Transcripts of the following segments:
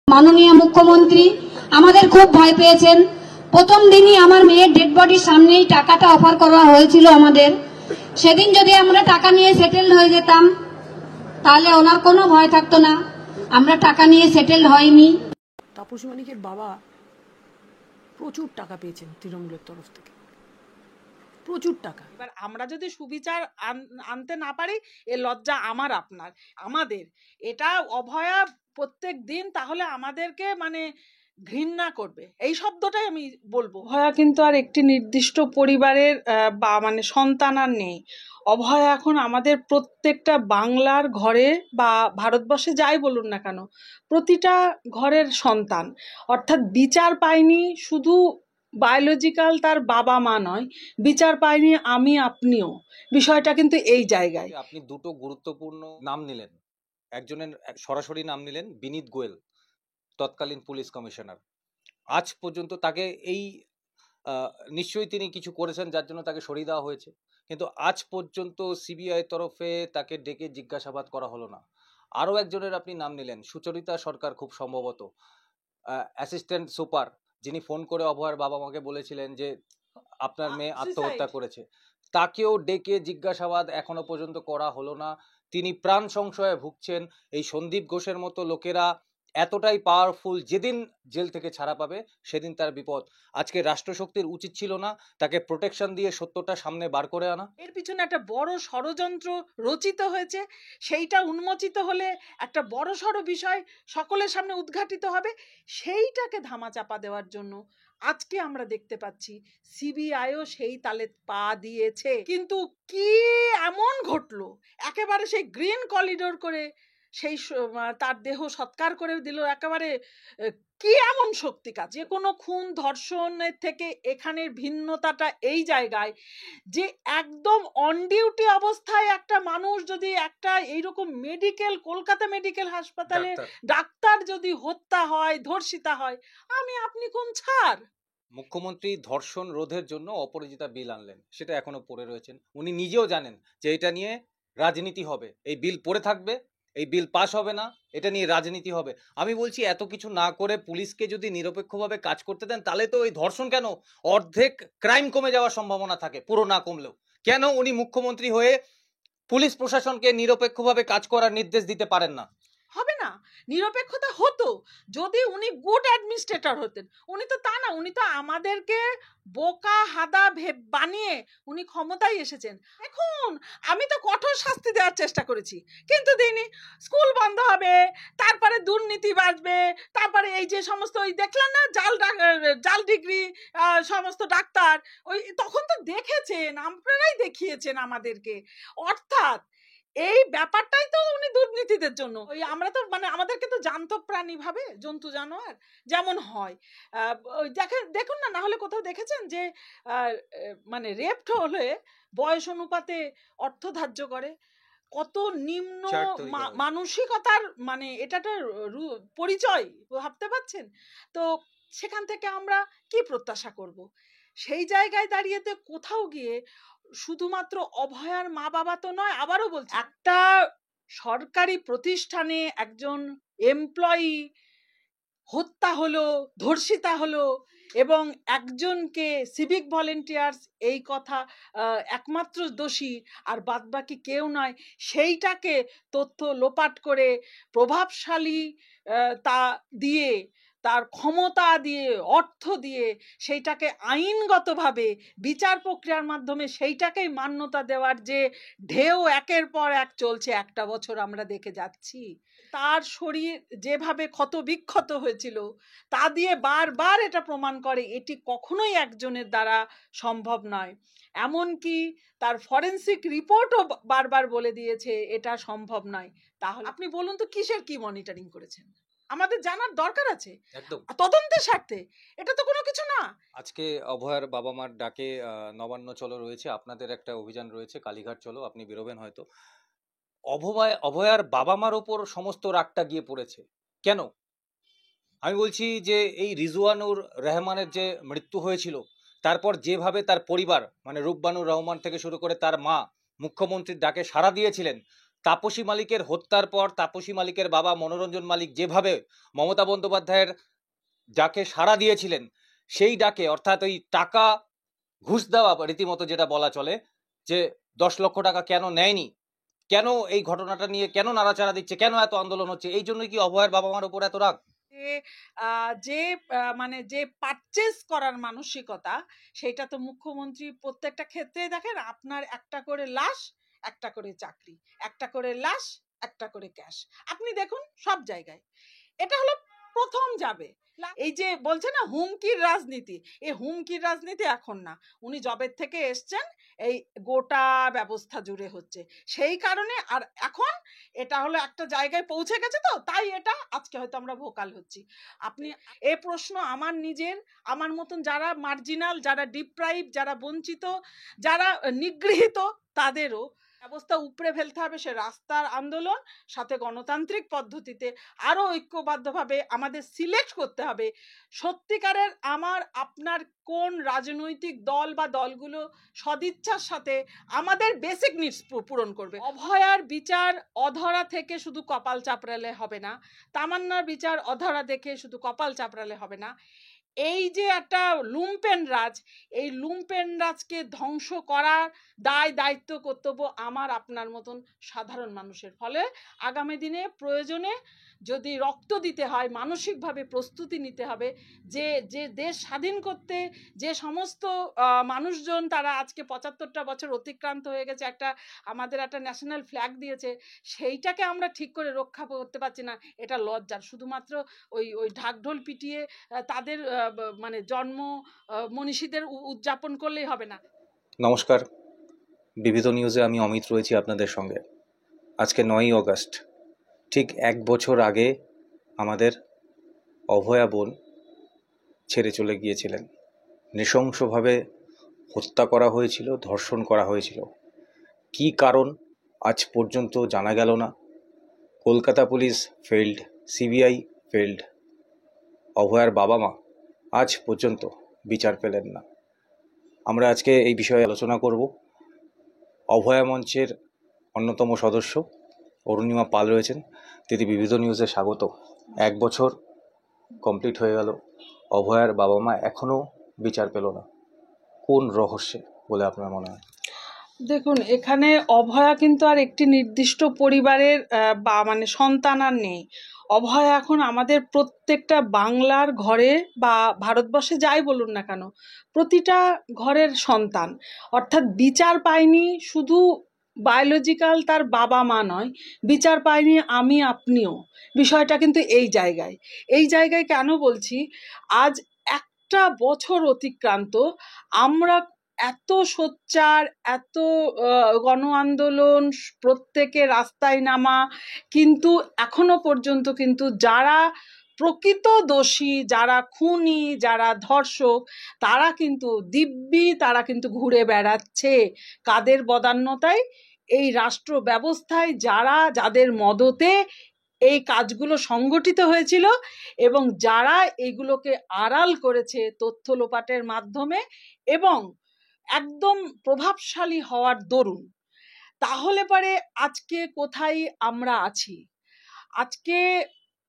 মাননীয় মুখ্যমন্ত্রী আমাদের খুব ভয় পেয়েছেন। প্রথম দিনই আমার মেয়ের ডেড বডির সামনেই টাকাটা অফার করা হয়েছিল আমাদের। সেদিন যদি আমরা টাকা নিয়ে সেটেলড হয়ে যেতাম তাহলে ওনার কোনো ভয় থাকতো না। আমরা টাকা নিয়ে সেটেলড হয়নি। তাপস মালিকের বাবা প্রচুর টাকা পেয়েছেন তৃণমূলের তরফ থেকে, প্রচুর টাকা। এবার আমরা যদি সুবিচার আনতে না পারি, এ লজ্জা আমার আপনার আমাদের। এটা অভয়া প্রত্যেক দিন তাহলে আমাদেরকে ঘৃণা করবে, এই শব্দটাই আমি বলবো। অভয়া কিন্তু আর একটি নির্দিষ্ট পরিবারের বা সন্তান আর নেই। অভয়া এখন আমাদের প্রত্যেকটা বাংলার ঘরে বা ভারতবর্ষে যাই বলুন না কেন, প্রতিটা ঘরের সন্তান। অর্থাৎ বিচার পায়নি শুধু বায়োলজিক্যাল তার বাবা মা নয়, বিচার পায়নি আমি আপনিও। বিষয়টা কিন্তু এই জায়গায়। আপনি দুটো গুরুত্বপূর্ণ নাম নিলেন, একজনের সরাসরি নাম নিলেন বিনীত গোয়েল, তৎকালীন পুলিশ কমিশনার। আজ পর্যন্ত তাকে এই নিশ্চয়ই তিনি কিছু করেছেন যার জন্য তাকে সরিয়ে দেওয়া হয়েছে, কিন্তু আজ পর্যন্ত সিবিআই তরফে তাকে ডেকে জিজ্ঞাসাবাদ করা হলো না। আরও একজনের আপনি নাম নিলেন সুচরিতা সরকার, খুব সম্ভবত অ্যাসিস্ট্যান্ট সুপার, যিনি ফোন করে অভয়ার বাবা মাকে বলেছিলেন যে আপনার মেয়ে আত্মহত্যা করেছে। তাকেও ডেকে জিজ্ঞাসাবাদ এখনো পর্যন্ত করা হলো না। তিনি প্রাণ সংশয়ে ভুগছেন। এই সন্দীপ ঘোষের মতো লোকেরা এতটাই পাওয়ারফুল, যেদিন জেল থেকে ছাড়া পাবে সেদিন তার বিপদ। আজকে রাষ্ট্রশক্তির উচিত ছিল না তাকে প্রোটেকশন দিয়ে সত্যটা সামনে বার করে আনা? এর পিছনে একটা বড় ষড়যন্ত্র রচিত হয়েছে, সেইটা উন্মোচিত হলে একটা বড় সড় বিষয় সকলের সামনে উদ্ঘাটিত হবে। সেইটাকে ধামাচাপা দেওয়ার জন্য আজকে আমরা দেখতে পাচ্ছি সিবিআইও সেই তালে পা দিয়েছে। কিন্তু কি এমন ঘটলো, একেবারে সেই গ্রিন করিডোর করে সেই তার দেহ সৎকার করে দিল। একেবারে কি এমন শক্তি কাজ, যে কোনো খুন ধর্ষণের থেকে এখানের ভিন্নতাটা এই জায়গায় যে একদম অন ডিউটি অবস্থায় একটা মানুষ যদি একটা এইরকম মেডিকেল, কলকাতা মেডিকেল হাসপাতালে ডাক্তার যদি হত্যা হয়, ধর্ষিতা হয়, আমি আপনি কোন ছাড়? মুখ্যমন্ত্রী ধর্ষণ রোধের জন্য অপরাজিতা বিল আনলেন, সেটা এখনো পড়ে রয়েছেন। উনি নিজেও জানেন যে এটা নিয়ে রাজনীতি হবে, এই বিল পড়ে থাকবে, এই বিল পাস হবে না, এটা নিয়ে রাজনীতি হবে। আমি বলছি এত কিছু না করে পুলিশকে যদি নিরপেক্ষভাবে কাজ করতে দেন তাহলে তো এই ধর্ষণ কেন অর্ধেক ক্রাইম কমে যাওয়ার সম্ভাবনা থাকে, পুরো না কমলেও। কেন উনি মুখ্যমন্ত্রী হয়ে পুলিশ প্রশাসনকে নিরপেক্ষভাবে কাজ করার নির্দেশ দিতে পারেন না? হবে না, নিরপেক্ষতা হতো যদি উনি গুড অ্যাডমিনিস্ট্রেটর হতেন। উনি তো তা না, উনি তো আমাদেরকে বোকা হাদা বানিয়ে উনি ক্ষমতায় এসেছেন। এখন আমি তো কঠোর শাস্তি দেওয়ার চেষ্টা করেছি, কিন্তু দিইনি। স্কুল বন্ধ হবে, তারপরে দুর্নীতি বাড়বে, তারপরে এই যে সমস্ত ওই দেখলেন না জাল ডিগ্রি সমস্ত ডাক্তার, ওই তখন তো দেখেছেন, আপনারাই দেখিয়েছেন আমাদেরকে। অর্থাৎ এই ব্যাপারটাই তো উনি দুর্নীতিদের জন্য। ওই আমরা তো আমাদেরকে তো জান্ত প্রাণী ভাবে, জন্তু জানোয়ার যেমন হয়। দেখুন না, হলে কোথাও দেখেছেন যে রেপ্ট হলে বয়স অনুপাতে অর্থ ধার্য করে? কত নিম্ন মানসিকতার এটা তো পরিচয়, ভাবতে পারছেন তো? সেখান থেকে আমরা কি প্রত্যাশা করব? সেই জায়গায় দাঁড়িয়ে কোথাও গিয়ে শুধুমাত্র অভয়ার মা বাবা তো নয়, আবারও বলছি, একটা সরকারি প্রতিষ্ঠানে একজন এমপ্লয়ি হত্যা হলো, ধর্ষিতা হলো, এবং একজনকে সিভিক ভলেন্টিয়ার্স এই কথা একমাত্র দোষী আর বাদবাকি কেউ নয়, সেইটাকে তথ্য লোপাট করে প্রভাবশালী তা দিয়ে, তার ক্ষমতা দিয়ে, অর্থ দিয়ে সেইটাকে আইনগতভাবে বিচার প্রক্রিয়ার মাধ্যমে সেইটাকেই মান্যতা দেওয়ার যে ঢেউ একের পর এক চলছে, একটা বছর আমরা দেখে যাচ্ছি। তার শরীর যেভাবে ক্ষত বিক্ষত হয়েছিল তা দিয়ে বারবার এটা প্রমাণ করে এটি কখনোই একজনের দ্বারা সম্ভব নয়। এমনকি তার ফরেন্সিক রিপোর্টও বারবার বলে দিয়েছে এটা সম্ভব নয়। তাহলে আপনি বলুন তো কিসের কি মনিটরিং করেছেন? আমাদের জানার দরকার আছে, একদম তদন্তের স্বার্থে। এটা তো কোনো কিছু না। আজকে অভয়ার বাবা মার ডাকে নবান্ন চলো রয়েছে, আপনাদের একটা অভিযান রয়েছে কালীঘাট চলো, আপনি বেরোবেন হয়তো। অভয়ার বাবা মার ওপর সমস্ত রাগটা গিয়ে পড়েছে কেন? আমি বলছি যে এই রিজওয়ানুর রহমানের যে মৃত্যু হয়েছিল, তারপর যেভাবে তার পরিবার রূপবানুর রহমান থেকে শুরু করে তার মা মুখ্যমন্ত্রীর ডাকে সাড়া দিয়েছিলেন, তাপসী মালিকের হত্যার পর তাপসী মালিকের বাবা মনোরঞ্জন মালিক যেভাবে মমতা বন্দ্যোপাধ্যায়ের ডাকে সাড়া দিয়েছিলেন, সেই ডাকে অর্থাৎ ওই টাকা ঘুষ দেওয়া রীতিমতো যেটা বলা চলে, যে 10 লক্ষ টাকা কেন নেয়নি, কেন এই ঘটনাটা নিয়ে কেন নাড়াচাড়া দিচ্ছে, কেন এত আন্দোলন হচ্ছে, এই জন্যই কি অভয়ের বাবা মার উপর এত রাগ? মানে যে পারচেজ করার মানসিকতা, সেটা তো মুখ্যমন্ত্রী প্রত্যেকটা ক্ষেত্রে দেখেন, আপনার একটা করে লাশ, একটা করে চাকরি, একটা করে লাশ, একটা করে ক্যাশ, আপনি দেখুন সব জায়গায়। এটা হলো প্রথম যাবে। এই যে বলছে না হুমকির রাজনীতি, এই হুমকির রাজনীতি এখন না, উনি জবের থেকে এসছেন, এই গোটা ব্যবস্থা জুড়ে হচ্ছে, সেই কারণে। আর এখন এটা হলো একটা জায়গায় পৌঁছে গেছে, তো তাই এটা আজকে হয়তো আমরা ভোকাল হচ্ছি। আপনি এ প্রশ্ন আমার নিজের, আমার মতন যারা মার্জিনাল, যারা ডিপ্রাইভ, যারা বঞ্চিত, যারা নিগৃহীত, তাদেরও ব্যবস্থা উপড়ে ফেলতে হবে। সে রাস্তার আন্দোলন, সাথে গণতান্ত্রিক পদ্ধতিতে আরো ঐক্যবদ্ধভাবে আমাদের সিলেক্ট করতে হবে সত্যিকারের আমার আপনার কোন রাজনৈতিক দল বা দলগুলো সদিচ্ছার সাথে আমাদের বেসিক নিডস পূরণ করবে। অভয়ার বিচার অধরা থেকে শুধু কপাল চাপড়ালে হবে না, তামান্নার বিচার অধরা দেখে শুধু কপাল চাপড়ালে হবে না। এই যে একটা লুম্পেন রাজ, এই লুম্পেন রাজকে ধ্বংস করার দায়িত্ব কর্তব্য আমার আপনার মতন সাধারণ মানুষের। ফলে আগামী দিনে প্রয়োজনে যদি রক্ত দিতে হয়, মানসিকভাবে প্রস্তুতি নিতে হবে। যে দেশ স্বাধীন করতে যে সমস্ত মানুষজন, তারা আজকে 75টা বছর অতিক্রান্ত হয়ে গেছে, আমাদের একটা ন্যাশনাল ফ্ল্যাগ দিয়েছে, সেইটাকে আমরা ঠিক করে রক্ষা করতে পারছি না, এটা লজ্জার। শুধুমাত্র ওই ঢাকঢোল পিটিয়ে তাদের মানে জন্ম মনীষীদের উদযাপন করলেই হবে না। নমস্কার, বিবিধ নিউজে আমি অমিত রয়েছি আপনাদের সঙ্গে। আজকে 9ই অগস্ট, ঠিক 1 বছর আগে আমাদের অভয়া বোন ছেড়ে চলে গিয়েছিলেন। নৃশংসভাবে হত্যা করা হয়েছিল, ধর্ষণ করা হয়েছিল। কি কারণ আজ পর্যন্ত জানা গেল না। Kolkata police failed, CBI failed, অভয়ার বাবা মা আজ পর্যন্ত বিচার পেলেন না। আমরা আজকে এই বিষয়ে আলোচনা করব। অভয়া মঞ্চের অন্যতম সদস্য অরুণিমা পাল রয়েছেন। দিদি, বিবিধ নিউজে স্বাগত। 1 বছর কমপ্লিট হয়ে গেল, অভয়ার বাবা মা এখনো বিচার পেল না। কোন রহস্যে বলে আপনার মনে হয়? দেখুন, এখানে অভয়া কিন্তু আর একটি নির্দিষ্ট পরিবারের বা মানে সন্তান আর নেই। অভয়া এখন আমাদের প্রত্যেকটা বাংলার ঘরে বা ভারতবর্ষে যাই বলুন না কেন, প্রতিটা ঘরের সন্তান। অর্থাৎ বিচার পায়নি শুধু বায়োলজিক্যাল তার বাবা মা নয়, বিচার পায়নি আমি আপনিও। বিষয়টা কিন্তু এই জায়গায় কেন বলছি, আজ একটা বছর অতিক্রান্ত, আমরা এত সোচ্চার, এত গণ আন্দোলন, প্রত্যেকে রাস্তায় নামা, কিন্তু এখনো পর্যন্ত কিন্তু যারা প্রকৃত দোষী, যারা খুনি, যারা ধর্ষক, তারা কিন্তু দিব্যি, তারা কিন্তু ঘুরে বেড়াচ্ছে। কাদের বদান্যতায়? এই রাষ্ট্র ব্যবস্থায় যাদের মদতে এই কাজগুলো সংগঠিত হয়েছিল, এবং যারা এইগুলোকে আড়াল করেছে তথ্য লোপাটের মাধ্যমে এবং একদম প্রভাবশালী হওয়ার দরুন। তাহলে পরে আজকে কোথায় আমরা আছি? আজকে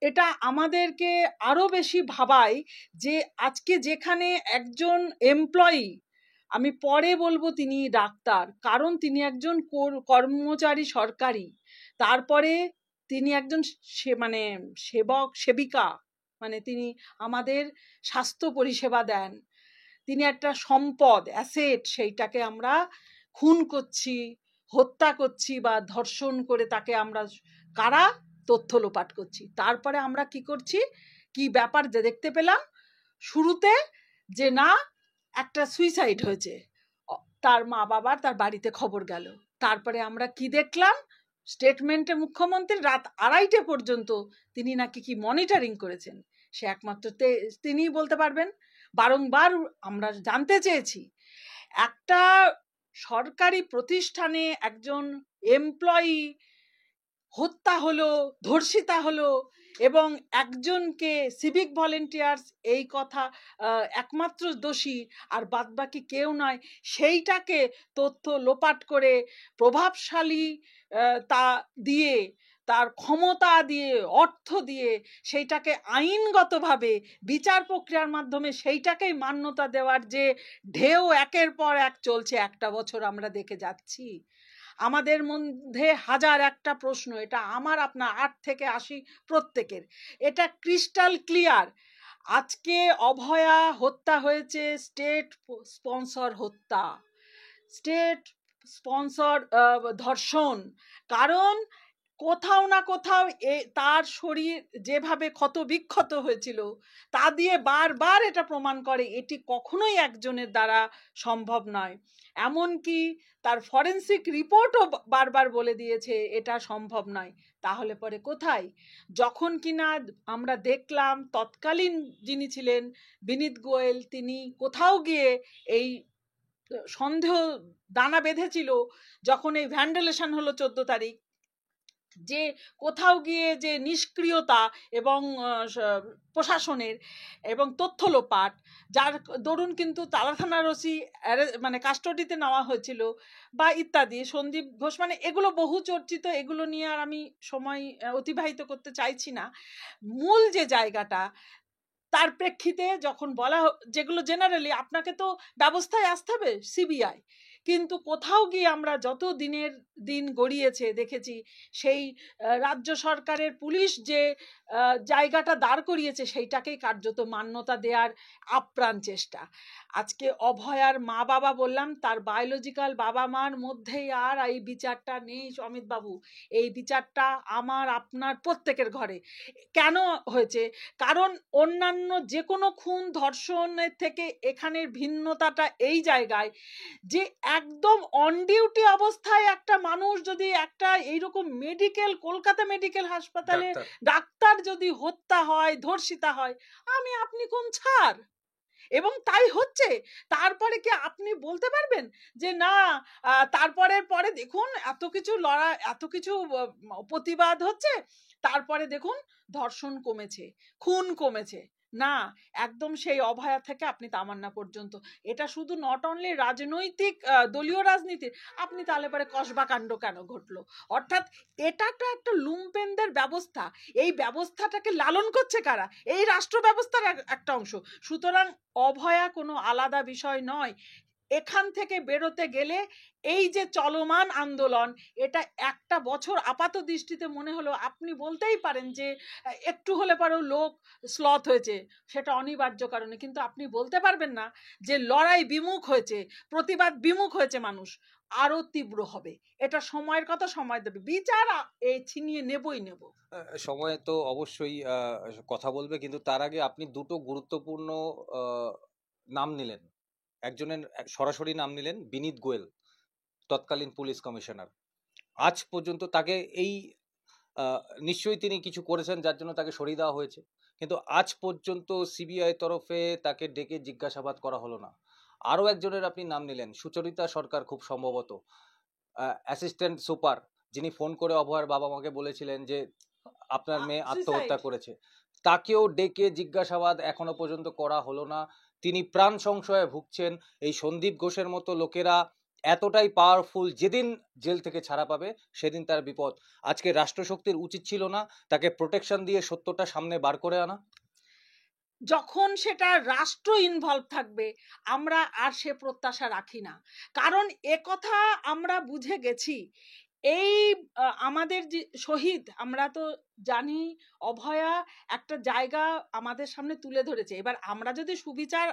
এটা আমাদেরকে আরো বেশি ভাবায় যে আজকে যেখানে একজন এমপ্লয়ি, আমি পরে বলবো তিনি ডাক্তার, কারণ তিনি একজন কর্মচারী সরকারি, তারপরে তিনি একজন মানে সেবিকা, মানে তিনি আমাদের স্বাস্থ্য পরিষেবা দেন, তিনি একটা সম্পদ, অ্যাসেট, সেইটাকে আমরা খুন করছি, হত্যা করছি বা ধর্ষণ করে তাকে আমরা কারা তথ্য লোপাট করছি। তারপরে আমরা কি করছি, কি ব্যাপার যে দেখতে পেলাম শুরুতে, যে না একটা সুইসাইড হয়েছে, তার মা বাবার তার বাড়িতে খবর গেল। তারপরে আমরা কি দেখলাম, স্টেটমেন্টে মুখ্যমন্ত্রী রাত 2:30 পর্যন্ত তিনি নাকি কি মনিটরিং করেছেন, সে একমাত্র তিনিই বলতে পারবেন। বারংবার আমরা জানতে চেয়েছি, একটা সরকারি প্রতিষ্ঠানে একজন এমপ্লয়ি হত্যা হলো, ধর্ষিতা হলো, এবং একজনকে সিভিক ভলেন্টিয়ার্স এই কথা একমাত্র দোষী আর বাদবাকি কেউ নয়, সেইটাকে তথ্য লোপাট করে প্রভাবশালী তা দিয়ে, তার ক্ষমতা দিয়ে, অর্থ দিয়ে সেইটাকে আইনগতভাবে বিচার প্রক্রিয়ার মাধ্যমে সেইটাকেই মান্যতা দেওয়ার যে ঢেউ একের পর এক চলছে, একটা বছর আমরা দেখে যাচ্ছি। আমাদের মধ্যে হাজার একটা প্রশ্ন, এটা আমার আপনার 8 থেকে 80 প্রত্যেকের, এটা ক্রিস্টাল ক্লিয়ার। আজকে অভয়া হত্যা হয়েছে স্টেট স্পন্সর হত্যা, স্টেট স্পন্সর ধর্ষণ। কারণ কোথাও না কোথাও তার শরীর যেভাবে ক্ষত বিক্ষত হয়েছিল তা দিয়ে বারবার এটা প্রমাণ করে এটি কখনোই একজনের দ্বারা সম্ভব নয়। এমনকি তার ফরেন্সিক রিপোর্টও বারবার বলে দিয়েছে এটা সম্ভব নয়। তাহলে পরে কোথায়? যখন কিনা আমরা দেখলাম তৎকালীন যিনি ছিলেন বিনীত গোয়েল, তিনি কোথাও গিয়ে এই সন্দেহ দানা বেঁধেছিল যখন এই ভ্যান্ডালেশন হলো 14 তারিখ, যে কোথাও গিয়ে যে নিষ্ক্রিয়তা এবং প্রশাসনের এবং তথ্য লোপাট, যার দরুন কিন্তু তালা থানার ওসি মানে কাস্টডিতে নেওয়া হয়েছিল বা ইত্যাদি, সন্দীপ ঘোষ, মানে এগুলো বহু চর্চিত, এগুলো নিয়ে আর আমি সময় অতিবাহিত করতে চাইছি না। মূল যে জায়গাটা, তার প্রেক্ষিতে যখন বলা, যেগুলো জেনারেলি আপনাকে তো ব্যবস্থায় আসতে হবে সিবিআই, কিন্তু কোথাও গিয়ে আমরা যত দিনের দিন গড়িয়েছে দেখেছি সেই রাজ্য সরকারের পুলিশ যে জায়গাটা দাঁড় করিয়েছে সেইটাকেই কার্যত মান্যতা দেওয়ার আপ্রাণ চেষ্টা। আজকে অভয়ার মা বাবা বললাম, তার বায়োলজিক্যাল বাবা মার মধ্যেই আর এই বিচারটা নেই অমিত বাবু। এই বিচারটা আমার আপনার প্রত্যেকের ঘরে। কেন হয়েছে? কারণ অন্যান্য যে কোনো খুন ধর্ষণের থেকে এখানের ভিন্নতাটা এই জায়গায় যে একদম অন ডিউটি অবস্থায় একটা মানুষ যদি একটা এইরকম মেডিকেল, কলকাতা মেডিকেল হাসপাতালে ডাক্তার যদি হত্যা হয়, ধর্ষিতা হয়, আমি আপনি কোন ছাড়? এবং তাই হচ্ছে। তারপরে কি আপনি বলতে পারবেন যে না তারপরে পরে দেখুন এত কিছু লড়াই, এত কিছু প্রতিবাদ হচ্ছে, তারপরে দেখুন ধর্ষণ কমেছে, খুন কমেছে? না, একদম সেই অভয়া থেকে আপনি তামান্না পর্যন্ত, এটা শুধু নট অনলি রাজনৈতিক দলীয় রাজনীতির। আপনি তাহলে পরে কসবা কাণ্ড কেন ঘটলো? অর্থাৎ এটা তো একটা লুম্পেনদের ব্যবস্থা। এই ব্যবস্থাটাকে লালন করছে কারা? এই রাষ্ট্র ব্যবস্থার একটা অংশ। সুতরাং অভয়া কোনো আলাদা বিষয় নয়। এখান থেকে বেরোতে গেলে এই যে চলমান আন্দোলন, এটা একটা বছর আপাত দৃষ্টিতে মনে হলো, আপনি বলতেই পারেন যে একটু হলে পরেও লোক স্লথ হয়েছে, সেটা অনিবার্য কারণে, কিন্তু আপনি বলতে পারবেন না যে লড়াই বিমুখ হয়েছে, প্রতিবাদ বিমুখ হয়েছে মানুষ। আরো তীব্র হবে, এটা সময়ের কথা, সময় দেবে, বিচার এই ছিনিয়ে নেবই নেব। সময় তো অবশ্যই কথা বলবে, কিন্তু তার আগে আপনি দুটো গুরুত্বপূর্ণ নাম নিলেন। একজনের সরাসরি নাম নিলেন বিনীত গোয়েল, তৎকালীন পুলিশ কমিশনার। আজ পর্যন্ত তাকে এই নিশ্চয়ই তিনি কিছু করেছেন যার জন্য তাকে সরিয়ে দেওয়া হয়েছে, কিন্তু আজ পর্যন্ত সিবিআই তরফে তাকে ডেকে জিজ্ঞাসাবাদ করা হলো না। আরো একজনের আপনি নাম নিলেন, সুচরিতা সরকার, খুব সম্ভবত অ্যাসিস্ট্যান্ট সুপার, যিনি ফোন করে অভয়ার বাবা মাকে বলেছিলেন যে আপনার মেয়ে আত্মহত্যা করেছে। তাকেও ডেকে জিজ্ঞাসাবাদ এখনো পর্যন্ত করা হলো না। তিনি প্রাণ সংশয়ে ভুগছেন। এই সন্দীপ ঘোষের মতো লোকেরা এতটাই পাওয়ারফুল, যেদিন জেল থেকে ছাড়া পাবে সেদিন তার বিপদ। আজকে রাষ্ট্রশক্তির উচিত ছিল না তাকে প্রোটেকশন দিয়ে সত্যটা সামনে বার করে আনা? যখন সেটা রাষ্ট্র ইনভলভ থাকবে আমরা আর সে প্রত্যাশা রাখি না। কারণ একথা আমরা বুঝে গেছি, এই আমাদের যে শহীদ, আমরা তো জানি অভয়া একটা জায়গা আমাদের সামনে তুলে ধরেছে। এবার আমরা যদি সুবিচার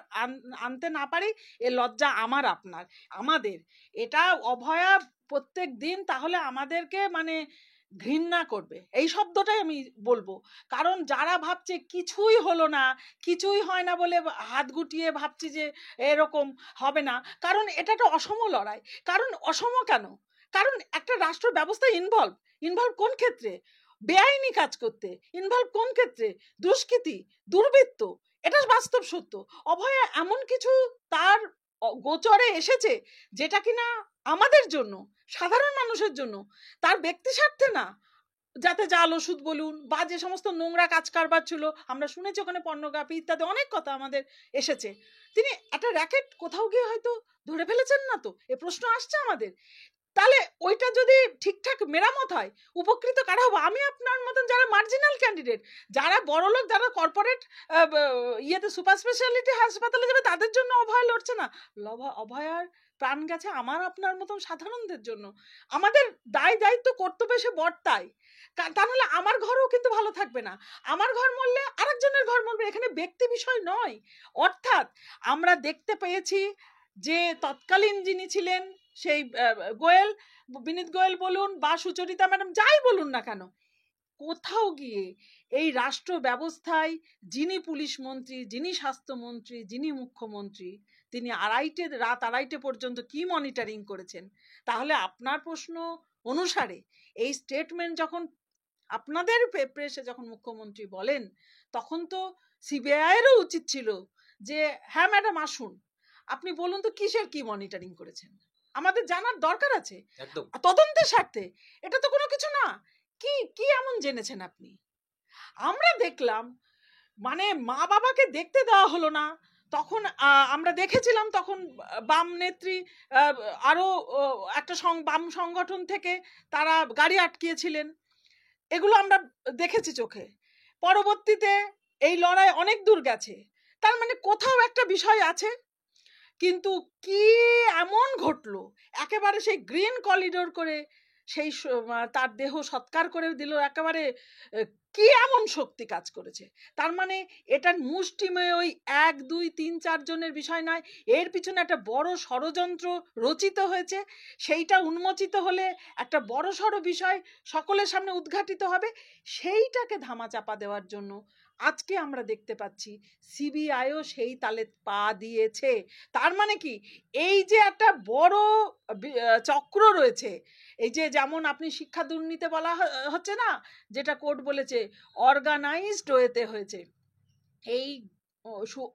আনতে না পারি, এ লজ্জা আমার আপনার আমাদের। এটা অভয়া প্রত্যেক দিন তাহলে আমাদেরকে মানে ঘৃণা করবে, এই শব্দটাই আমি বলবো। কারণ যারা ভাবছে কিছুই হলো না, কিছুই হয় না বলে হাত গুটিয়ে ভাবছি যে এরকম হবে না, কারণ এটা একটা অসম লড়াই। কারণ অসম কেন? কারণ একটা রাষ্ট্র ব্যবস্থা ইনভলভ কোন ক্ষেত্রে? বেআইনি কাজ করতে ইনভলভ কোন ক্ষেত্রে? দুষ্কৃতি, দুর্বৃত্ত, এটা বাস্তব সত্য। অভয়া এমন কিছু তার গোচরে এসেছে যেটা কিনা আমাদের জন্য, সাধারণ মানুষের জন্য, তার ব্যক্তি স্বার্থে না, যাতে জাল ওষুধ বলুন বা যে সমস্ত নোংরা কাজ কারবার ছিল, আমরা শুনেছি ওখানে পর্নোগ্রাফি ইত্যাদি অনেক কথা আমাদের এসেছে, তিনি একটা র্যাকেট কোথাও গিয়ে হয়তো ধরে ফেলেছেন না তো, এ প্রশ্ন আসছে আমাদের। তাহলে ওইটা যদি ঠিকঠাক মেরামত হয়, উপকৃত কারা হবো? আমি আপনার মতন যারা মার্জিনাল ক্যান্ডিডেট, যারা বড়লোক, যারা কর্পোরেট ইয়েতে সুপার স্পেশালিটি হাসপাতালে যাবে, তাদের জন্য অভয় লড়ছে না। অভয়ার প্রাণ গেছে আমার আপনার মতন সাধারণদের জন্য। আমাদের দায় দায়িত্ব কর্তব্য সে বর্তায়, তা নাহলে আমার ঘরও কিন্তু ভালো থাকবে না। আমার ঘর মরলে আরেকজনের ঘর মরবে, এখানে ব্যক্তি বিষয় নয়। অর্থাৎ আমরা দেখতে পেয়েছি যে তৎকালীন যিনি ছিলেন সেই গোয়েল, বিনীত গোয়েল বলুন বা সুচরিতা ম্যাডাম, যাই বলুন না কেন, কোথাও গিয়ে এই রাষ্ট্র ব্যবস্থায় যিনি পুলিশ মন্ত্রী, যিনি স্বাস্থ্যমন্ত্রী, যিনি মুখ্যমন্ত্রী, তিনি রাত আড়াইটে পর্যন্ত কি মনিটরিং করেছেন? তাহলে আপনার প্রশ্ন অনুসারে এই স্টেটমেন্ট যখন আপনাদের প্রেসে যখন মুখ্যমন্ত্রী বলেন, তখন তো সিবিআই এরও উচিত ছিল যে হ্যাঁ ম্যাডাম আসুন, আপনি বলুন তো কিসের কি মনিটরিং করেছেন, আমাদের জানার দরকার আছে একদম। তদন্তের স্বার্থে। এটা তো কোনো কিছু না। কি কি এমন জেনেছেন আপনি? আমরা দেখলাম মানে মা বাবাকে দেখতে দেওয়া হলো না, তখন আমরা দেখেছিলাম তখন বাম নেত্রী আরো একটা বাম সংগঠন থেকে তারা গাড়ি আটকিয়েছিলেন, এগুলো আমরা দেখেছি চোখে। পরবর্তীতে এই লড়াই অনেক দূর গেছে, তার মানে কোথাও একটা বিষয় আছে। কিন্তু কি এমন ঘটলো, একেবারে সেই গ্রিন করিডোর করে সেই তার দেহ সৎকার করে দিল, একেবারে কি এমন শক্তি কাজ করেছে? তার মানে এটার মুষ্টিমেয় ওই 1 2 3 4 জনের বিষয় নয়, এর পিছনে একটা বড় ষড়যন্ত্র রচিত হয়েছে। সেইটা উন্মোচিত হলে একটা বড় সড় বিষয় সকলের সামনে উদ্ঘাটিত হবে, সেইটাকে ধামাচাপা দেওয়ার জন্য আজকে আমরা দেখতে পাচ্ছি সিবিআইও সেই তালে পা দিয়েছে। তার মানে কি, এই যে একটা বড় চক্র রয়েছে, এই যে যেমন আপনি শিক্ষা দুর্নীতি বলা হচ্ছে না, যেটা কোর্ট বলেছে অর্গানাইজড ওয়েতে হয়েছে, এই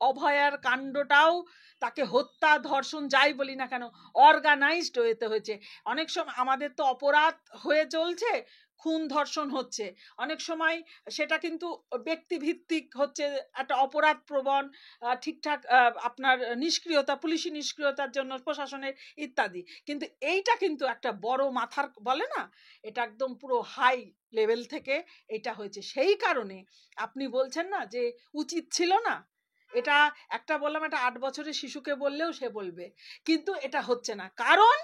অভয়ার কাণ্ডটাও তাকে হত্যা ধর্ষণ যাই বলি না কেন অর্গানাইজড ওয়েতে হয়েছে। অনেক সময় আমাদের তো অপরাধ হয়ে চলছে, খুন ধর্ষণ হচ্ছে, অনেক সময় সেটা কিন্তু ব্যক্তিভিত্তিক হচ্ছে, একটা অপরাধ প্রবণ ঠিকঠাক আপনার নিষ্ক্রিয়তা, পুলিশি নিষ্ক্রিয়তার জন্য প্রশাসনের ইত্যাদি। কিন্তু এইটা কিন্তু একটা বড় মাথার বলে না, এটা একদম পুরো হাই লেভেল থেকে এটা হয়েছে। সেই কারণে আপনি বলছেন না যে উচিত ছিল না, এটা একটা বললাম একটা 8 বছরের শিশুকে বললেও সে বলবে, কিন্তু এটা হচ্ছে না। কারণ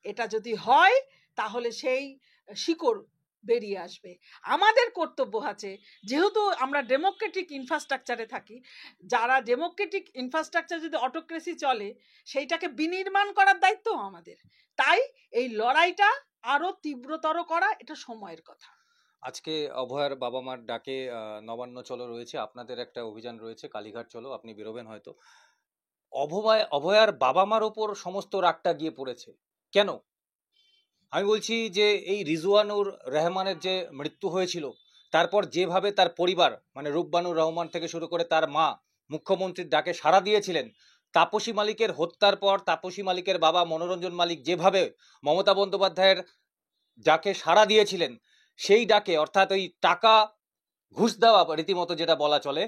এটা যদি হয় তাহলে সেই শিকড় বেরিয়ে আসবে। আমাদের কর্তব্য আছে, যেহেতু আমরা ডেমোক্রেটিক ইনফ্রাস্ট্রাকচারে থাকি, যারা ডেমোক্রেটিক ইনফ্রাস্ট্রাকচার যদি অটোক্রেসি চলে, সেইটাকে বিনির্মাণ করার দায়িত্ব আমাদের। তাই এই লড়াইটা আরো তীব্রতর করা, এটা সময়ের কথা। আজকে অভয়ার বাবা মার ডাকে নবান্ন চলো রয়েছে, আপনাদের একটা অভিযান রয়েছে কালীঘাট চলো, আপনি বেরোবেন হয়তো। অভয়ার বাবা মার ওপর সমস্ত রাগটা গিয়ে পড়েছে কেন? আমি বলছি যে এই রিজওয়ানুর রহমানের যে মৃত্যু হয়েছিল, তারপর যেভাবে তার পরিবার মানে রূপবানুর রহমান থেকে শুরু করে তার মা মুখ্যমন্ত্রীর ডাকে সাড়া দিয়েছিলেন, তাপসী মালিকের হত্যার পর তাপসী মালিকের বাবা মনোরঞ্জন মালিক যেভাবে মমতা বন্দ্যোপাধ্যায়ের ডাকে সাড়া দিয়েছিলেন, সেই ডাকে অর্থাৎ ওই টাকা ঘুষ দেওয়া রীতিমতো যেটা বলা চলে,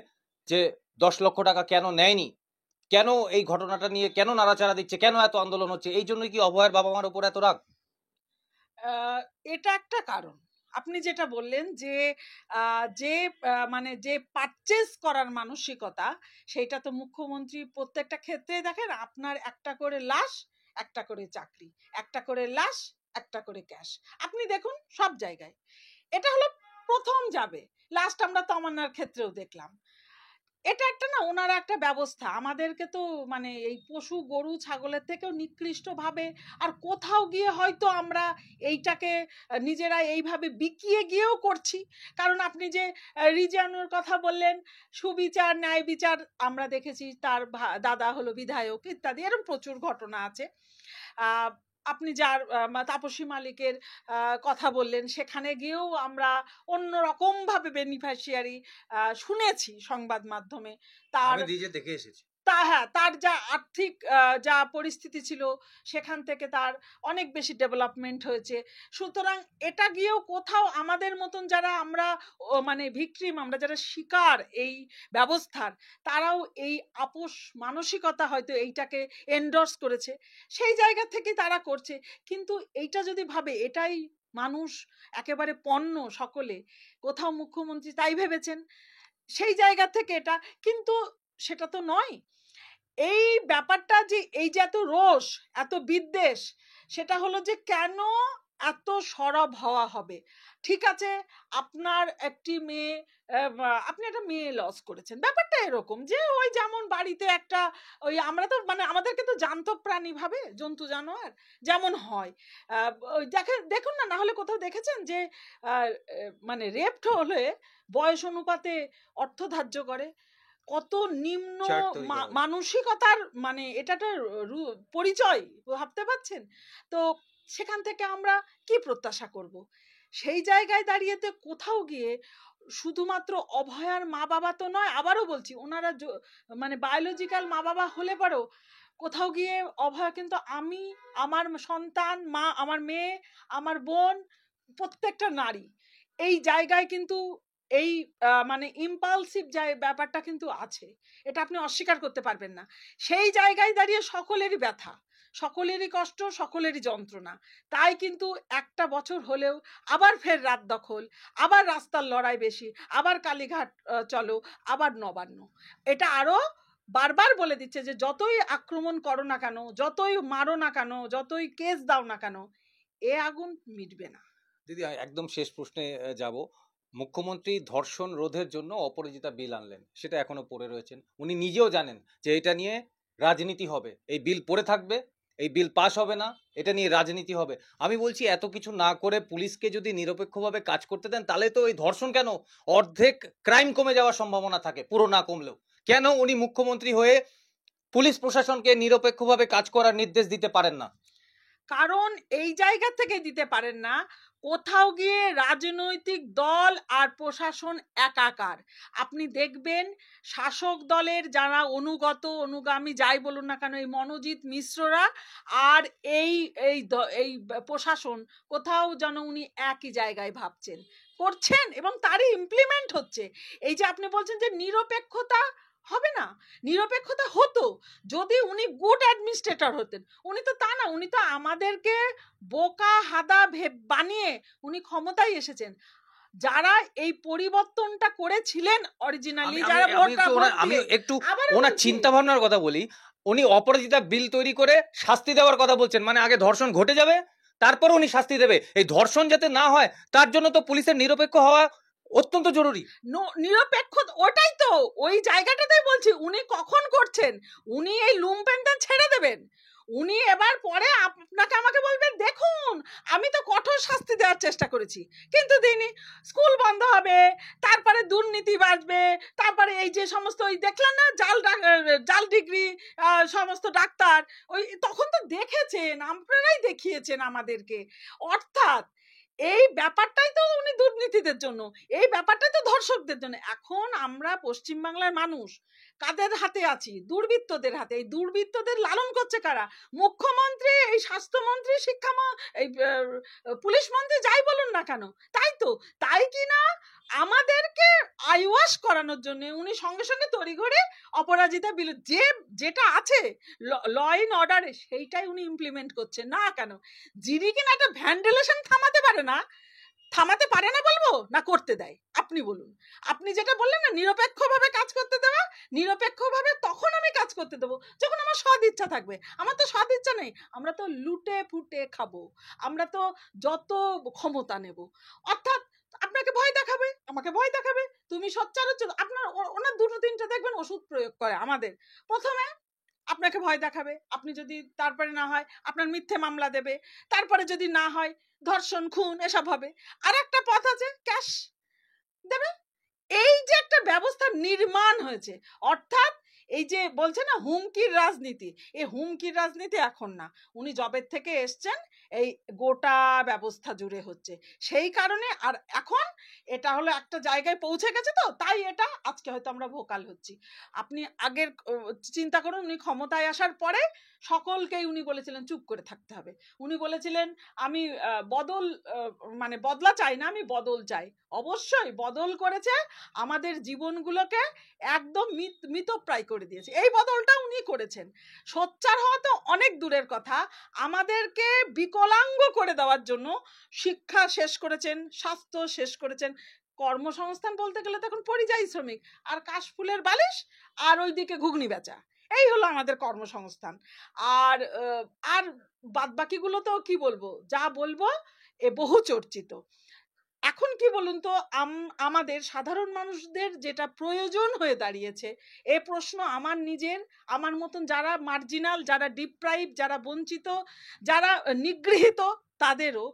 যে 10 লক্ষ টাকা কেন নেয়নি, কেন এই ঘটনাটা নিয়ে কেন নাড়াচাড়া দিচ্ছে, কেন এত আন্দোলন হচ্ছে, এই জন্যই কি অভয়ের বাবা মার উপর এত রাগ? এটা একটা কারণ। আপনি যেটা বললেন যে মানে যে পারচেজ করার মানসিকতা, সেটা তো মুখ্যমন্ত্রী প্রত্যেকটা ক্ষেত্রে দেখেন, আপনার একটা করে লাশ, একটা করে চাকরি, একটা করে লাশ, একটা করে ক্যাশ, আপনি দেখুন সব জায়গায়। এটা হলো প্রথম যাবে, লাস্ট আমরা তমান্নার ক্ষেত্রেও দেখলাম। এটা একটা না ওনারা একটা ব্যবস্থা, আমাদেরকে তো মানে এই পশু গরু ছাগলের থেকেও নিকৃষ্ট ভাবে, আর কোথাও গিয়ে হয়তো আমরা এইটাকে নিজেরা এইভাবে বিকিয়ে গিয়েও করছি। কারণ আপনি যে রিজিয়ানুর কথা বললেন, সুবিচার ন্যায় বিচার আমরা দেখেছি, তার দাদা হলো বিধায়ক ইত্যাদি, এরকম প্রচুর ঘটনা আছে। আপনি যার তাপসী মালিকের কথা বললেন, সেখানে গিয়েও আমরা অন্যরকম ভাবে বেনিফিশিয়ারি শুনেছি সংবাদ মাধ্যমে। তার আমি নিজে দেখে এসেছি। হ্যাঁ, তার যা আর্থিক যা পরিস্থিতি ছিল সেখান থেকে তার অনেক বেশি ডেভেলপমেন্ট হয়েছে। সুতরাং এটা গিয়েও কোথাও আমাদের মতন যারা আমরা মানে ভিকটিম, আমরা যারা শিকার এই ব্যবস্থার, তারাও এই আপোষ মানসিকতা হয়তো এইটাকে এন্ডোর্স করেছে, সেই জায়গা থেকে তারা করছে। কিন্তু এইটা যদি ভাবে এটাই মানুষ একেবারে পণ্য সকলে, কোথাও মুখ্যমন্ত্রী তাই ভেবেছেন, সেই জায়গা থেকে এটা, কিন্তু সেটা তো নয়। এই ব্যাপারটা যে এই যে এত রোষ, এত বিদ্বেষ, সেটা হলো যে কেন এত সরব হওয়া হবে। ঠিক আছে, আপনার একটি মেয়ে, আপনি একটা মেয়ে লস করেছেন, ব্যাপারটা এরকম যে ওই যেমন বাড়িতে একটা, ওই আমরা তো মানে আমাদেরকে তো জান্ত প্রাণী ভাবে, জন্তু জানোয়ার যেমন হয়, ওই দেখুন না, না হলে কোথাও দেখেছেন যে মানে রেপড হলে বয়স অনুপাতে অর্থ ধার্য করে, কত নিম্ন চার্ট তৈরি করা হয়েছে। মানসিকতার, মানে এটা একটা পরিচয়, ভাবতে পারছেন তো। সেখান থেকে আমরা কি প্রত্যাশা করব? সেই জায়গায় দাঁড়িয়েতে কোথাও গিয়ে শুধুমাত্র অভয়ার মা বাবা তো নয়, আবারও বলছি, ওনারা মানে বায়োলজিক্যাল মা বাবা হলে পরেও কোথাও গিয়ে অভয়া কিন্তু আমি, আমার সন্তান, মা, আমার মেয়ে, আমার বোন, প্রত্যেকটা নারী, এই জায়গায় কিন্তু এই মানে ইম্পালসিভ ব্যাপারটা কিন্তু আছে, এটা আপনি অস্বীকার করতে পারবেন না। সেই জায়গায় দাঁড়িয়ে সকলেরই ব্যথা, সকলেরই কষ্ট, সকলেরই যন্ত্রণা। তাই কিন্তু একটা বছর হলেও আবার ফের রাত দখল, আবার রাস্তার লড়াই বেশি, আবার কালীঘাট চলো, আবার নবান্ন, এটা আরো বারবার বলে দিচ্ছে যে যতই আক্রমণ করো না কেন, যতই মারো না কেন, যতই কেস দাও না কেন, এ আগুন মিটবে না। দিদি, আমি একদম শেষ প্রশ্নে যাব। মুখ্যমন্ত্রী ধর্ষণ রোধের জন্য অপরাজিতা বিল আনলেন, সেটা এখনো পড়ে রয়েছেন। উনি নিজেও জানেন যে এটা নিয়ে রাজনীতি হবে, এই বিল পড়ে থাকবে, এই বিল পাস হবে না, এটা নিয়ে রাজনীতি হবে। আমি বলছি এত কিছু না করে পুলিশকে যদি নিরপেক্ষভাবে কাজ করতে দেন, তাহলে তো এই ধর্ষণ কেন অর্ধেক ক্রাইম কমে যাওয়ার সম্ভাবনা থাকে, পুরো না কমলেও। কেন উনি মুখ্যমন্ত্রী হয়ে পুলিশ প্রশাসনকে নিরপেক্ষভাবে কাজ করার নির্দেশ দিতে পারেন না? কারণ এই জায়গা থেকে দিতে পারেন না, কোথাও গিয়ে রাজনৈতিক দল আর প্রশাসন একাকার। আপনি দেখবেন শাসক দলের যারা অনুগামী যাই বলুন না কেন, এই মনোজিৎ মিশ্ররা আর এই এই এই প্রশাসন, কোথাও যেন উনি একই জায়গায় ভাবছেন, করছেন এবং তারই ইমপ্লিমেন্ট হচ্ছে। এই যে আপনি বলছেন যে নিরপেক্ষতা হবে না, নিরপেক্ষতা হতো যদি উনি গুড অ্যাডমিনিস্ট্রেটর হতেন। উনি তো তা না, উনি তো আমাদেরকে বোকা হাদা বানিয়ে উনি ক্ষমতায় এসেছেন। যারা এই পরিবর্তনটা করেছিলেন অরিজিনালি, যারা আমি একটু ওনার চিন্তা ভাবনার কথা বলি। উনি অপরাজিতা বিল তৈরি করে শাস্তি দেওয়ার কথা বলছেন, মানে আগে ধর্ষণ ঘটে যাবে, তারপর উনি শাস্তি দেবে। এই ধর্ষণ যাতে না হয় তার জন্য তো পুলিশের নিরপেক্ষ হওয়া অত্যন্ত জরুরি। নিরপেক্ষ, ওটাই তো, ওই জায়গাটাতেই বলছি, উনি কখন করছেন, উনি এই লুম্পেনটা ছেড়ে দেবেন, উনি এবার পরে আপনাকে আমাকে বলবেন দেখুন আমি তো কঠোর শাস্তি দেওয়ার চেষ্টা করেছি কিন্তু দিইনি, স্কুল বন্ধ হবে, তারপরে দুর্নীতি বাড়বে, তারপরে এই যে সমস্ত ওই দেখলেন না জাল ডিগ্রি সমস্ত ডাক্তার, ওই তখন তো দেখেছেন, আপনারাই দেখিয়েছেন আমাদেরকে। অর্থাৎ এই ব্যাপারটাই তো উনি দুর্নীতিদের জন্য, এই ব্যাপারটাই তো ধর্ষকদের জন্য। এখন আমরা পশ্চিমবাংলার মানুষ কাদের হাতে আছি? দুর্বৃত্তদের হাতে। এই দুর্বৃত্তদের লালন করছে কারা? মুখ্যমন্ত্রী, এই স্বাস্থ্যমন্ত্রী, এই পুলিশ মন্ত্রী, যাই বলুন না কেন। তাই তো, তাই কি না আমাদেরকে আইওয়াশ করানোর জন্য উনি সঙ্গে সঙ্গে তড়িঘড়ি অপরাজিতা বিল যেটা আছে ল ইন অর্ডারে, সেইটাই উনি ইমপ্লিমেন্ট করছেন না কেন? যিনি কিনা একটা ভ্যান্ডেলেশন থামাতে পারে না বলবো না করতে দেয়, আপনি বলুন। আপনি যেটা বললেন না নিরপেক্ষভাবে কাজ করতে দেওয়া, নিরপেক্ষভাবে তখন আমি কাজ করতে দেবো যখন আমার সদ ইচ্ছা থাকবে। আমার তো সদ ইচ্ছা নেই, আমরা তো লুটে ফুটে খাবো, আমরা তো যত ক্ষমতা নেব। অর্থাৎ আপনাকে ভয় দেখাবে, আমাকে ভয় দেখাবে, তুমি সোচ্চার হচ্ছে। আপনার ওনার দুটো তিনটা দেখবেন ওষুধ প্রয়োগ করে আমাদের। প্রথমে আপনাকে ভয় দেখাবে, আপনি যদি তারপরে না হয় আপনার মিথ্যে মামলা দেবে, তারপরে যদি না হয় ধর্ষণ খুন এসব হবে। আর একটা পথ আছে ক্যাশ দেবে। এই যে একটা ব্যবস্থা নির্মাণ হয়েছে, অর্থাৎ এই যে বলছে না হুমকির রাজনীতি, এই হুমকির রাজনীতি এখন না, উনি জবের থেকে এসছেন এই গোটা ব্যবস্থা জুড়ে হচ্ছে। সেই কারণে আর এখন এটা হলো একটা জায়গায় পৌঁছে গেছে, তো তাই এটা আজকে হয়তো আমরা ভোকাল হচ্ছি। আপনি আগের চিন্তা করুন, উনি ক্ষমতায় আসার পরে সকলকেই উনি বলেছিলেন চুপ করে থাকতে হবে। উনি বলেছিলেন আমি মানে বদলা চাই না, আমি বদল চাই। অবশ্যই বদল করেছে, আমাদের জীবনগুলোকে একদম মৃতপ্রায় করে দিয়েছে। এই বদলটা উনি করেছেন। সোচ্চার হওয়া তো অনেক দূরের কথা, আমাদেরকে বিকলাঙ্গ করে দেওয়ার জন্য শিক্ষা শেষ করেছেন, স্বাস্থ্য শেষ করেছেন। কর্মসংস্থান বলতে গেলে তখন পরিযায়ী শ্রমিক আর কাশফুলের বালিশ আর ওইদিকে ঘুগনি বেচা, এই হলো আমাদের কর্মসংস্থান। আর আর বাদবাকিগুলো তো কি বলবো, যা বলবো এ বহু চর্চিত। এখন কি বলুন তো, আমাদের সাধারণ মানুষদের যেটা প্রয়োজন হয়ে দাঁড়িয়েছে, এ প্রশ্ন আমার নিজের, আমার মতন যারা মার্জিনাল, যারা ডিপ্রাইভ, যারা বঞ্চিত, যারা নিগৃহীত, তাদেরও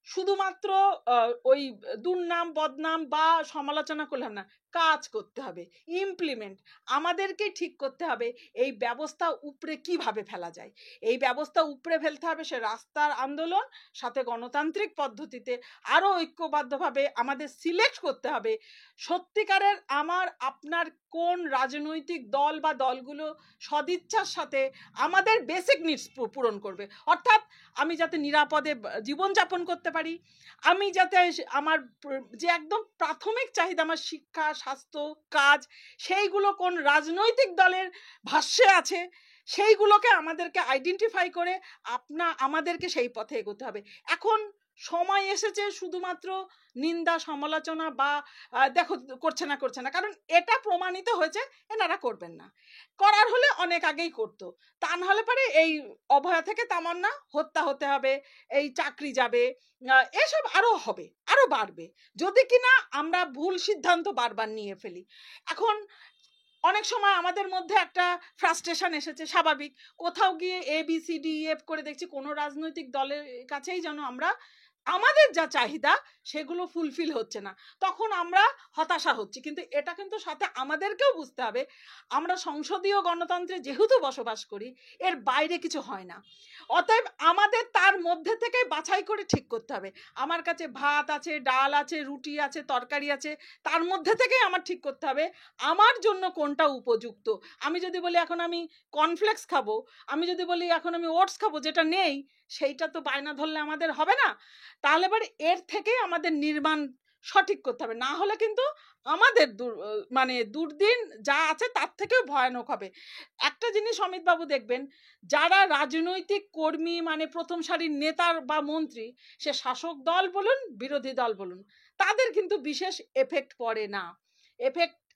শুধুমাত্র ওই দুর্নাম বদনাম বা সমালোচনা করলাম না, কাজ করতে হবে, ইমপ্লিমেন্ট আমাদেরকে ঠিক করতে হবে। এই ব্যবস্থা উপরে কিভাবে ফেলা যায়, এই ব্যবস্থা উপরে ফেলতে হবে, সে রাস্তার আন্দোলন, সাথে গণতান্ত্রিক পদ্ধতিতে আরো ঐক্যবদ্ধভাবে আমাদের সিলেক্ট করতে হবে সত্যিকারের আমার আপনার কোন রাজনৈতিক দল বা দলগুলো সদিচ্ছার সাথে আমাদের বেসিক নিডস পূরণ করবে। অর্থাৎ আমি যাতে নিরাপদে জীবনযাপন করতে পারি, আমি যাতে আমার যে একদম প্রাথমিক চাহিদা আমার শিক্ষা, স্বাস্থ্য, কাজ, সেইগুলো কোন রাজনৈতিক দলের ভাষ্যে আছে, সেইগুলোকে আমাদেরকে আইডেন্টিফাই করে আমাদেরকে সেই পথে এগোতে হবে। এখন সময় এসেছে শুধুমাত্র নিন্দা সমালোচনা বা দেখো করছে না, কারণ এটা প্রমাণিত হয়েছে এনারা করবেন না। করার হলে অনেক আগেই করতো, তা না হলে পারে এই অভয়া থেকে তামান্না হত্যা হতে হবে, এই চাকরি যাবে, এসব আরো হবে, আরো বাড়বে, যদি কিনা আমরা ভুল সিদ্ধান্ত বারবার নিয়ে ফেলি। এখন অনেক সময় আমাদের মধ্যে একটা ফ্রাস্ট্রেশন এসেছে, স্বাভাবিক। কোথাও গিয়ে ABCDEF করে দেখছি কোনো রাজনৈতিক দলের কাছেই যেন আমাদের যা চাহিদা সেগুলো ফুলফিল হচ্ছে না, তখন আমরা হতাশা হচ্ছি। কিন্তু এটা কিন্তু সাথে আমাদেরকেও বুঝতে হবে, আমরা সংসদীয় গণতন্ত্রে যেহেতু বসবাস করি, এর বাইরে কিছু হয় না। অতএব আমাদের তার মধ্যে থেকে বাছাই করে ঠিক করতে হবে। আমার কাছে ভাত আছে, ডাল আছে, রুটি আছে, তরকারি আছে, তার মধ্যে থেকেই আমার ঠিক করতে হবে আমার জন্য কোনটা উপযুক্ত। আমি যদি বলি এখন আমি কর্নফ্লেক্স খাবো, আমি যদি বলি এখন আমি ওটস খাবো, যেটা নেই সেইটা তো বায়না ধরলে আমাদের হবে না। তাহলে এবার এর থেকেই আমাদের নির্মাণ সঠিক করতে হবে, না হলে কিন্তু আমাদের মানে দুর্দিন যা আছে তার থেকেও ভয়ানক হবে। একটা জিনিস অমিতবাবু দেখবেন, যারা রাজনৈতিক কর্মী মানে প্রথম সারির নেতার বা মন্ত্রী, সে শাসক দল বলুন বিরোধী দল বলুন, তাদের কিন্তু বিশেষ এফেক্ট পড়ে না।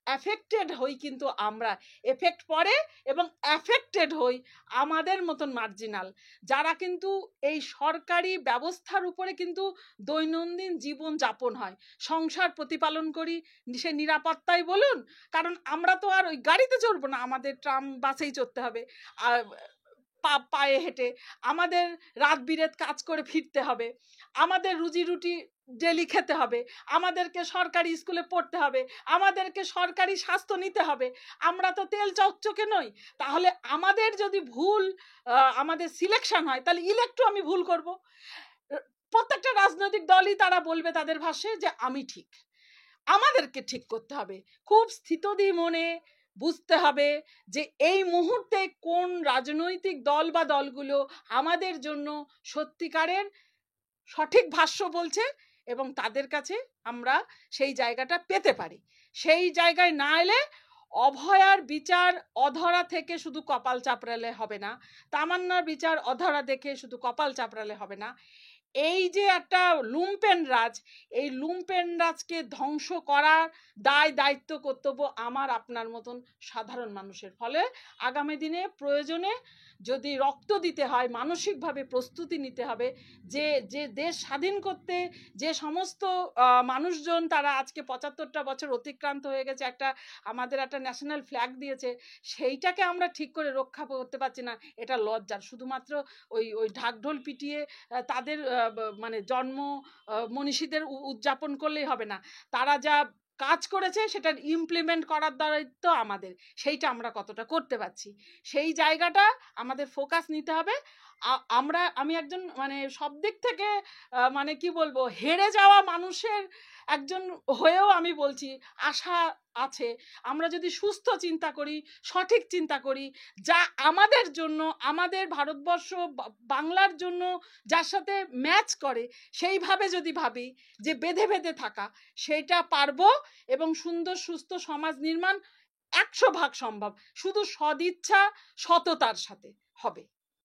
এফেক্টেড হই কিন্তু আমরা, এফেক্ট পড়ে এবং এফেক্টেড হই আমাদের মতন মার্জিনাল, যারা কিন্তু এই সরকারি ব্যবস্থার উপরে কিন্তু দৈনন্দিন জীবন যাপন হয়, সংসার প্রতিপালন করি, সে নিরাপত্তাই বলুন, কারণ আমরা তো আর ওই গাড়িতে চড়বো না, আমাদের ট্রাম বাসেই চড়তে হবে, আর পায়ে হেঁটে আমাদের রাত বিরেত কাজ করে ফিরতে হবে, আমাদের রুজি রুটি ডেলি খেতে হবে, আমাদেরকে সরকারি স্কুলে পড়তে হবে, আমাদেরকে সরকারি স্বাস্থ্য নিতে হবে। আমরা তো তেল চকচকে নই, তাহলে আমাদের যদি ভুল আমাদের সিলেকশন হয়, তাহলে ইলেক্টও আমি ভুল করব। প্রত্যেকটা রাজনৈতিক দলই তারা বলবে তাদের ভাষায় যে আমি ঠিক। আমাদেরকে ঠিক করতে হবে, খুব স্থিতদি মনে বুঝতে হবে যে এই মুহূর্তে কোন রাজনৈতিক দল বা দলগুলো আমাদের জন্য সত্যিকারের সঠিক ভাষ্য বলছে এবং তাদের কাছে আমরা সেই জায়গাটা পেতে পারি। সেই জায়গায় না এলে অভয়ার বিচার অধরা থেকে শুধু কপাল চাপড়ালে হবে না, তামান্নার বিচার অধরা দেখে শুধু কপাল চাপড়ালে হবে না। এই যে একটা লুম্পেন রাজ, এই লুম্পেন রাজকে ধ্বংস করার দায়িত্ব কর্তব্য আমার আপনার মতন সাধারণ মানুষের। ফলে আগামী দিনে প্রয়োজনে যদি রক্ত দিতে হয়, মানসিকভাবে প্রস্তুতি নিতে হবে। যে যে দেশ স্বাধীন করতে যে সমস্ত মানুষজন তারা আজকে ৭৫টা বছর অতিক্রান্ত হয়ে গেছে, আমাদের একটা ন্যাশনাল ফ্ল্যাগ দিয়েছে, সেইটাকে আমরা ঠিক করে রক্ষা করতে পারছি না, এটা লজ্জার। শুধুমাত্র ওই ঢাকঢোল পিটিয়ে তাদের মানে জন্ম মনীষীদের উদযাপন করলেই হবে না। তারা যা কাজ করেছে সেটার ইমপ্লিমেন্ট করার দায়িত্ব আমাদের। সেইটা আমরা কতটা করতে পারছি, সেই জায়গাটা আমাদের ফোকাস নিতে হবে। আমি একজন মানে সব দিক থেকে মানে কি বলবো, হেরে যাওয়া মানুষের একজন হয়েও আমি বলছি আশা আছে। আমরা যদি সুস্থ চিন্তা করি, সঠিক চিন্তা করি, যা আমাদের জন্য, আমাদের ভারতবর্ষ বাংলার জন্য যার সাথে ম্যাচ করে, সেইভাবে যদি ভাবি যে বেঁধে বেঁধে থাকা, সেটা পারবো। এবং সুন্দর সুস্থ সমাজ নির্মাণ 100 ভাগ সম্ভব, শুধু সদিচ্ছা সততার সাথে হবে।